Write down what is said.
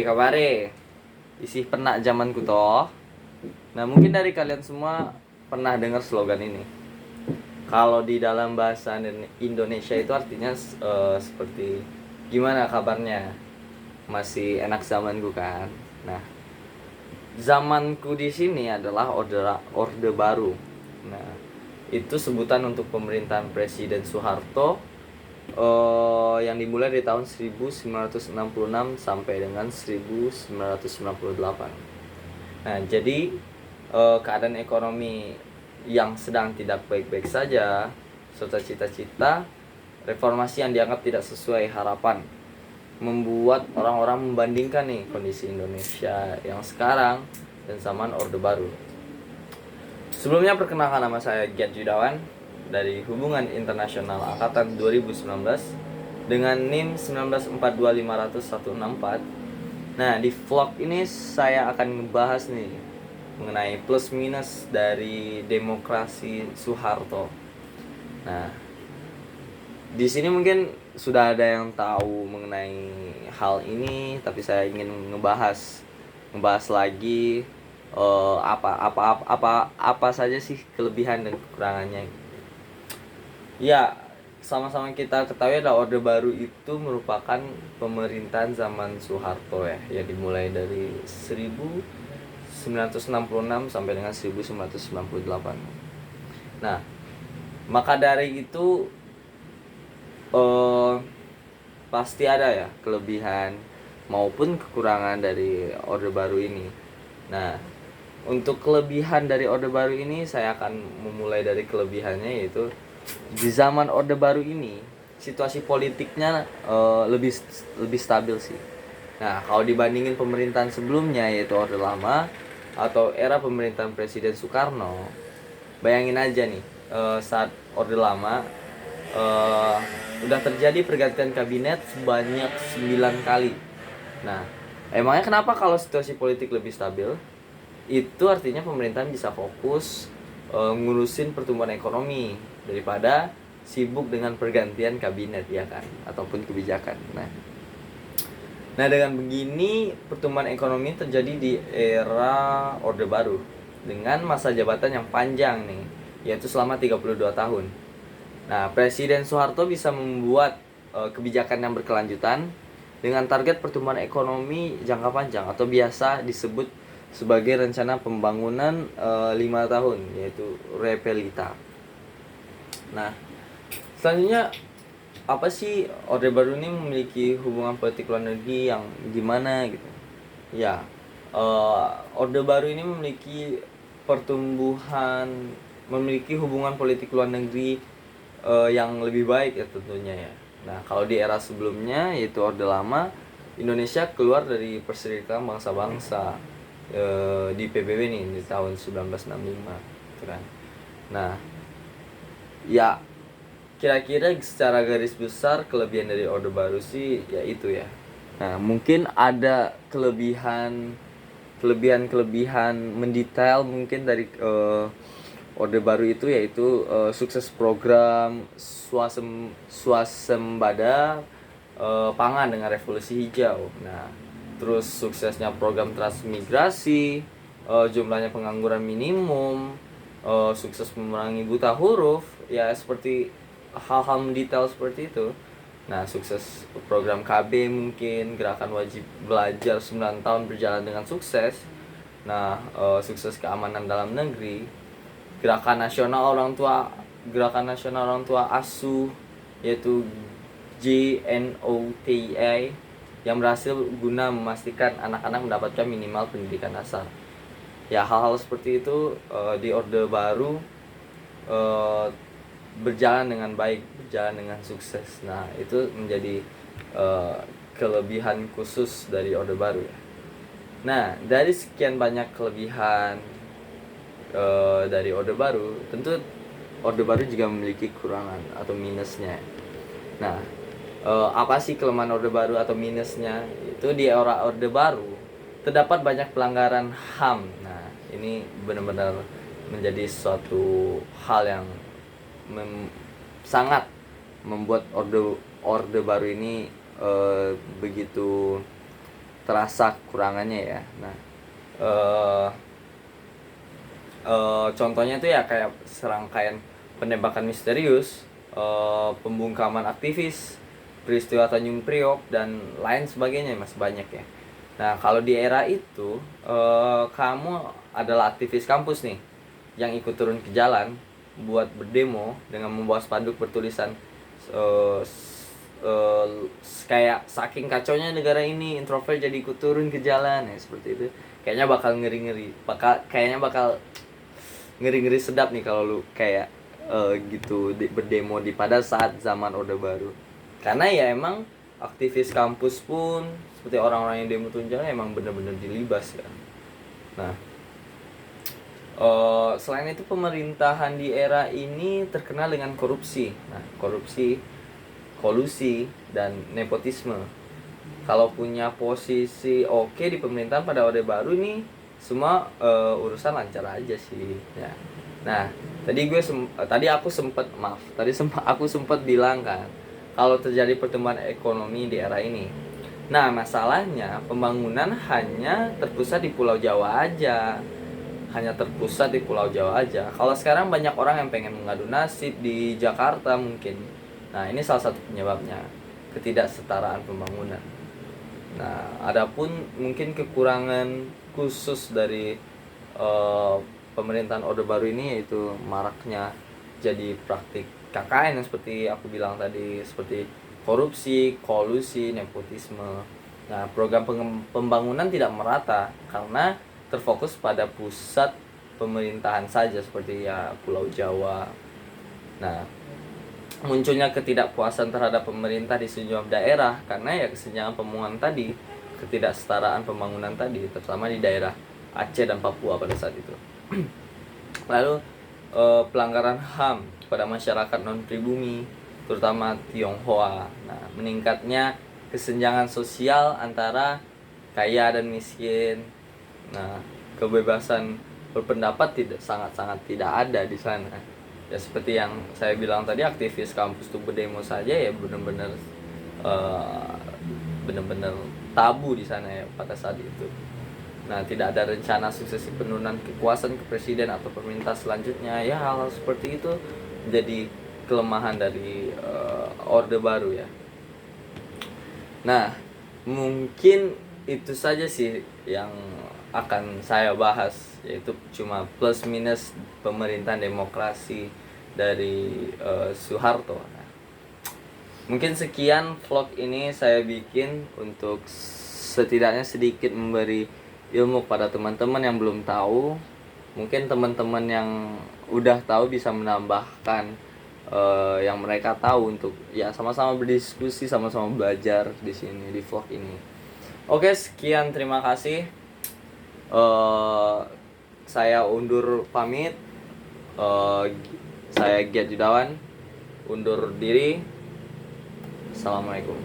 kabare? Isih pernah zamanku toh. Nah, mungkin dari kalian semua pernah dengar slogan ini. Kalau di dalam bahasa Indonesia itu artinya seperti gimana kabarnya? Masih enak zamanku kan? Nah, zamanku di sini adalah orde baru. Nah, itu sebutan untuk pemerintahan Presiden Soeharto yang dimulai dari tahun 1966 sampai dengan 1998. Nah, jadi keadaan ekonomi yang sedang tidak baik-baik saja, serta cita-cita reformasi yang dianggap tidak sesuai harapan, membuat orang-orang membandingkan nih kondisi Indonesia yang sekarang dan zaman Orde Baru. Sebelumnya perkenalkan, nama saya Giat Judawan dari Hubungan Internasional Angkatan 2019 dengan NIM 194250164. Nah, di vlog ini saya akan membahas nih mengenai plus minus dari demokrasi Soeharto. Nah, di sini mungkin sudah ada yang tahu mengenai hal ini, tapi saya ingin ngebahas lagi apa saja sih kelebihan dan kekurangannya. Ya, sama-sama kita ketahui adalah Orde Baru itu merupakan pemerintahan zaman Soeharto ya, yang dimulai dari 1966 sampai dengan 1998. Nah, maka dari itu pasti ada ya kelebihan maupun kekurangan dari Orde Baru ini. Nah, untuk kelebihan dari Orde Baru ini saya akan memulai dari kelebihannya, yaitu di zaman Orde Baru ini situasi politiknya lebih stabil sih. Nah, kalau dibandingin pemerintahan sebelumnya yaitu Orde Lama atau era pemerintahan Presiden Soekarno, bayangin aja nih, saat Orde Lama udah terjadi pergantian kabinet sebanyak 9 kali. Nah, emangnya kenapa kalau situasi politik lebih stabil? Itu artinya pemerintahan bisa fokus ngurusin pertumbuhan ekonomi daripada sibuk dengan pergantian kabinet ya kan, ataupun kebijakan. Nah, dengan begini pertumbuhan ekonomi terjadi di era Orde Baru dengan masa jabatan yang panjang nih, yaitu selama 32 tahun. Nah, Presiden Soeharto bisa membuat kebijakan yang berkelanjutan dengan target pertumbuhan ekonomi jangka panjang atau biasa disebut sebagai rencana pembangunan 5 tahun, yaitu Repelita. Nah, selanjutnya apa sih Orde Baru ini memiliki hubungan politik luar negeri yang gimana gitu? Ya, Orde Baru ini memiliki hubungan politik luar negeri yang lebih baik ya tentunya ya. Nah, kalau di era sebelumnya yaitu Orde Lama, Indonesia keluar dari Perserikatan Bangsa-Bangsa di PBB nih di tahun 1965 gitu kan. Nah, ya kira-kira secara garis besar kelebihan dari Orde Baru sih ya itu ya. Nah, mungkin ada kelebihan mendetail mungkin dari Orde Baru itu, yaitu sukses program swasembada pangan dengan revolusi hijau. Nah, terus suksesnya program transmigrasi, jumlahnya pengangguran minimum, sukses memerangi buta huruf, ya seperti hal-hal mendetail seperti itu. Nah, sukses program KB mungkin, gerakan wajib belajar 9 tahun berjalan dengan sukses. Nah, sukses keamanan dalam negeri, gerakan nasional orang tua asuh yaitu JNOTA yang berhasil guna memastikan anak-anak mendapatkan minimal pendidikan dasar. Ya, hal-hal seperti itu di Orde Baru berjalan dengan baik, berjalan dengan sukses. Nah, itu menjadi kelebihan khusus dari Orde Baru ya. Nah, dari sekian banyak kelebihan dari Orde Baru, tentu Orde Baru juga memiliki kekurangan atau minusnya. Nah, apa sih kelemahan Orde Baru atau minusnya? Itu di era Orde Baru terdapat banyak pelanggaran HAM. Nah, ini benar-benar menjadi suatu hal yang sangat membuat Orde Baru ini begitu terasa kekurangannya ya. Nah, contohnya tuh ya kayak serangkaian penembakan misterius, pembungkaman aktivis, peristiwa Tanjung Priok dan lain sebagainya, masih banyak ya. Nah, kalau di era itu kamu adalah aktivis kampus nih yang ikut turun ke jalan buat berdemo dengan membawa spanduk bertulisan eh, eh, kayak saking kacaunya negara ini, introvert jadi ikut turun ke jalan ya, seperti itu. Kayaknya bakal ngeri-ngeri, bakal ngeri-ngeri sedap nih kalau lu kayak gitu berdemo di pada saat zaman Orde Baru. Karena ya emang aktivis kampus pun seperti orang-orang yang demo tunjangan emang bener-bener dilibas ya. Nah, selain itu pemerintahan di era ini terkenal dengan korupsi. Nah, korupsi, kolusi, dan nepotisme. Kalau punya posisi oke di pemerintahan pada Orde Baru ini semua urusan lancar aja sih ya. Nah, aku sempat bilang kan kalau terjadi pertumbuhan ekonomi di era ini. Nah, masalahnya pembangunan hanya terpusat di Pulau Jawa aja. Kalau sekarang banyak orang yang pengen mengadu nasib di Jakarta mungkin. Nah, ini salah satu penyebabnya, ketidaksetaraan pembangunan. Nah, adapun mungkin kekurangan khusus dari pemerintahan Orde Baru ini yaitu maraknya jadi praktik KKN yang seperti aku bilang tadi, seperti korupsi, kolusi, nepotisme. Nah, program pembangunan tidak merata karena terfokus pada pusat pemerintahan saja seperti ya Pulau Jawa. Nah, munculnya ketidakpuasan terhadap pemerintah di sejumlah daerah karena ya kesenjangan pembangunan tadi, ketidaksetaraan pembangunan tadi, terutama di daerah Aceh dan Papua pada saat itu. Lalu pelanggaran HAM pada masyarakat non pribumi, terutama Tionghoa. Nah, meningkatnya kesenjangan sosial antara kaya dan miskin. Nah, kebebasan berpendapat sangat-sangat tidak ada di sana. Ya seperti yang saya bilang tadi, aktivis kampus tuh berdemo saja ya benar-benar tabu di sana ya pada saat itu. Nah, tidak ada rencana suksesi penurunan kekuasaan ke presiden atau pemerintah selanjutnya. Ya hal-hal seperti itu menjadi kelemahan dari Orde Baru ya. Nah, mungkin itu saja sih yang akan saya bahas, yaitu cuma plus minus pemerintahan demokrasi dari Soeharto. Nah, mungkin sekian vlog ini saya bikin untuk setidaknya sedikit memberi ilmu pada teman-teman yang belum tahu. Mungkin teman-teman yang udah tahu bisa menambahkan yang mereka tahu untuk ya sama-sama berdiskusi, sama-sama belajar di sini di vlog ini. Oke, sekian, terima kasih. Saya undur pamit. Saya Giat Judawan undur diri. Assalamualaikum.